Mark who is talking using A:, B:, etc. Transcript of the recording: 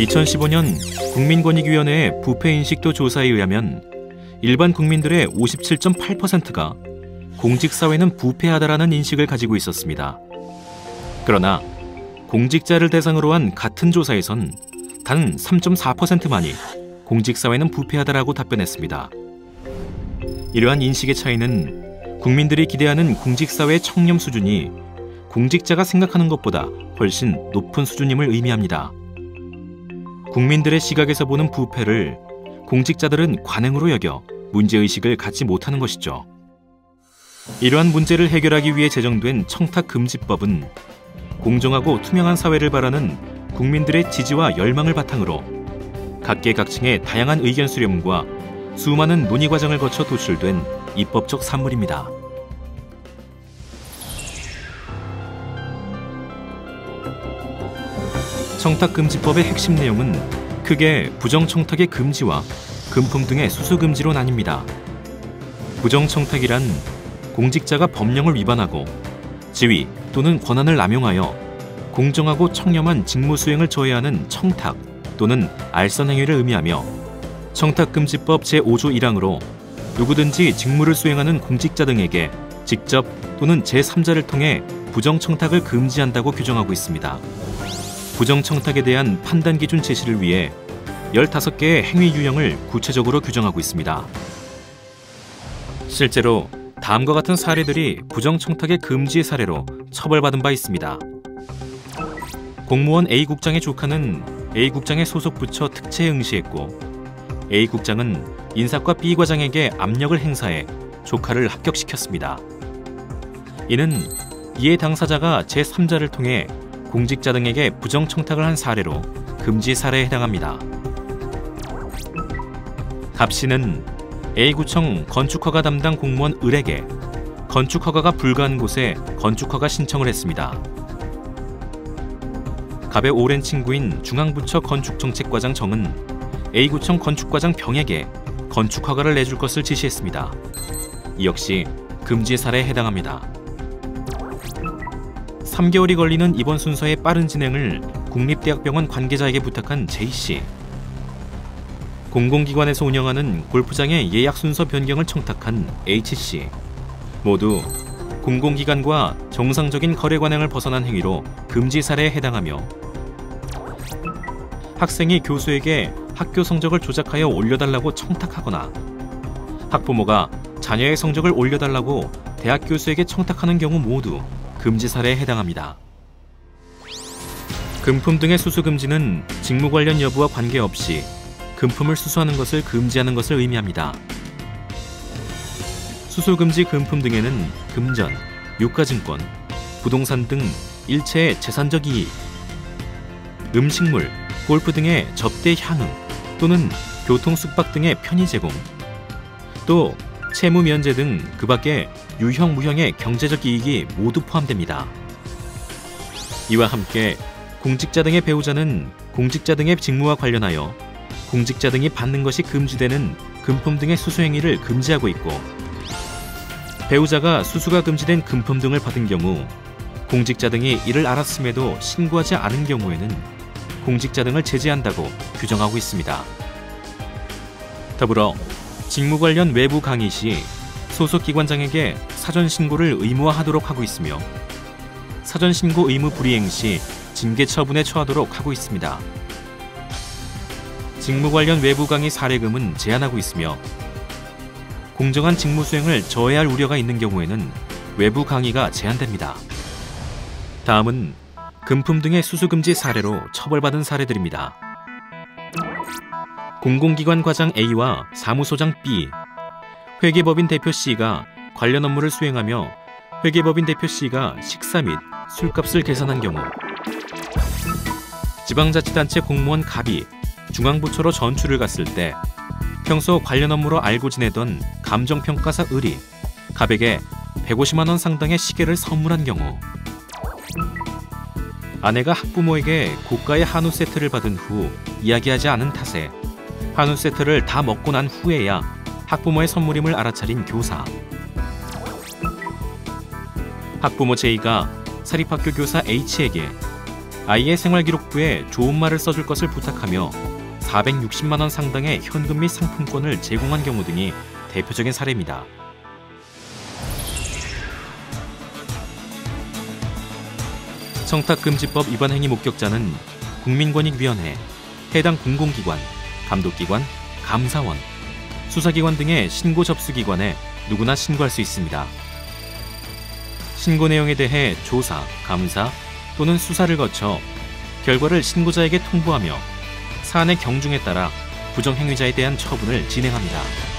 A: 2015년 국민권익위원회의 부패인식도 조사에 의하면 일반 국민들의 57.8%가 공직사회는 부패하다라는 인식을 가지고 있었습니다. 그러나 공직자를 대상으로 한 같은 조사에선 단 3.4%만이 공직사회는 부패하다라고 답변했습니다. 이러한 인식의 차이는 국민들이 기대하는 공직사회의 청렴 수준이 공직자가 생각하는 것보다 훨씬 높은 수준임을 의미합니다. 국민들의 시각에서 보는 부패를 공직자들은 관행으로 여겨 문제의식을 갖지 못하는 것이죠. 이러한 문제를 해결하기 위해 제정된 청탁금지법은 공정하고 투명한 사회를 바라는 국민들의 지지와 열망을 바탕으로 각계각층의 다양한 의견 수렴과 수많은 논의 과정을 거쳐 도출된 입법적 산물입니다. 청탁금지법의 핵심 내용은 크게 부정청탁의 금지와 금품 등의 수수금지로 나뉩니다. 부정청탁이란 공직자가 법령을 위반하고 지위 또는 권한을 남용하여 공정하고 청렴한 직무 수행을 저해하는 청탁 또는 알선 행위를 의미하며 청탁금지법 제5조 1항으로 누구든지 직무를 수행하는 공직자 등에게 직접 또는 제3자를 통해 부정청탁을 금지한다고 규정하고 있습니다. 부정청탁에 대한 판단 기준 제시를 위해 15개의 행위 유형을 구체적으로 규정하고 있습니다. 실제로 다음과 같은 사례들이 부정청탁의 금지의 사례로 처벌받은 바 있습니다. 공무원 A국장의 조카는 A국장의 소속 부처 특채에 응시했고 A국장은 인사과 B과장에게 압력을 행사해 조카를 합격시켰습니다. 이는 이해 당사자가 제3자를 통해 공직자 등에게 부정청탁을 한 사례로 금지 사례에 해당합니다. 갑씨는 A구청 건축허가 담당 공무원 을에게 건축허가가 불가한 곳에 건축허가 신청을 했습니다. 갑의 오랜 친구인 중앙부처 건축정책과장 정은 A구청 건축과장 병에게 건축허가를 내줄 것을 지시했습니다. 이 역시 금지 사례에 해당합니다. 3개월이 걸리는 입원 순서의 빠른 진행을 국립대학병원 관계자에게 부탁한 J씨. 공공기관에서 운영하는 골프장의 예약 순서 변경을 청탁한 H씨. 모두 공공기관과 정상적인 거래 관행을 벗어난 행위로 금지 사례에 해당하며 학생이 교수에게 학교 성적을 조작하여 올려달라고 청탁하거나 학부모가 자녀의 성적을 올려달라고 대학 교수에게 청탁하는 경우 모두 금지 사례에 해당합니다. 금품 등의 수수금지는 직무 관련 여부와 관계없이 금품을 수수하는 것을 금지하는 것을 의미합니다. 수수금지 금품 등에는 금전, 유가증권, 부동산 등 일체의 재산적 이익, 음식물, 골프 등의 접대 향응 또는 교통 숙박 등의 편의 제공, 또 채무 면제 등 그 밖에 유형 무형의 경제적 이익이 모두 포함됩니다. 이와 함께 공직자 등의 배우자는 공직자 등의 직무와 관련하여 공직자 등이 받는 것이 금지되는 금품 등의 수수행위를 금지하고 있고 배우자가 수수가 금지된 금품 등을 받은 경우 공직자 등이 이를 알았음에도 신고하지 않은 경우에는 공직자 등을 제재한다고 규정하고 있습니다. 더불어 직무 관련 외부 강의 시 소속 기관장에게 사전 신고를 의무화하도록 하고 있으며 사전 신고 의무 불이행 시 징계 처분에 처하도록 하고 있습니다. 직무 관련 외부 강의 사례금은 제한하고 있으며 공정한 직무 수행을 저해할 우려가 있는 경우에는 외부 강의가 제한됩니다. 다음은 금품 등의 수수금지 사례로 처벌받은 사례들입니다. 공공기관 과장 A와 사무소장 B, 회계법인 대표 C가 관련 업무를 수행하며 회계법인 대표 C가 식사 및 술값을 계산한 경우 지방자치단체 공무원 갑이 중앙부처로 전출을 갔을 때 평소 관련 업무로 알고 지내던 감정평가사 을이 갑에게 150만 원 상당의 시계를 선물한 경우 아내가 학부모에게 고가의 한우 세트를 받은 후 이야기하지 않은 탓에 한우 세트를 다 먹고 난 후에야 학부모의 선물임을 알아차린 교사, 학부모 J가 사립학교 교사 H에게 아이의 생활기록부에 좋은 말을 써줄 것을 부탁하며 460만 원 상당의 현금 및 상품권을 제공한 경우 등이 대표적인 사례입니다. 청탁금지법 위반 행위 목격자는 국민권익위원회, 해당 공공기관, 감독기관, 감사원, 수사기관 등의 신고 접수기관에 누구나 신고할 수 있습니다. 신고 내용에 대해 조사, 감사 또는 수사를 거쳐 결과를 신고자에게 통보하며 사안의 경중에 따라 부정행위자에 대한 처분을 진행합니다.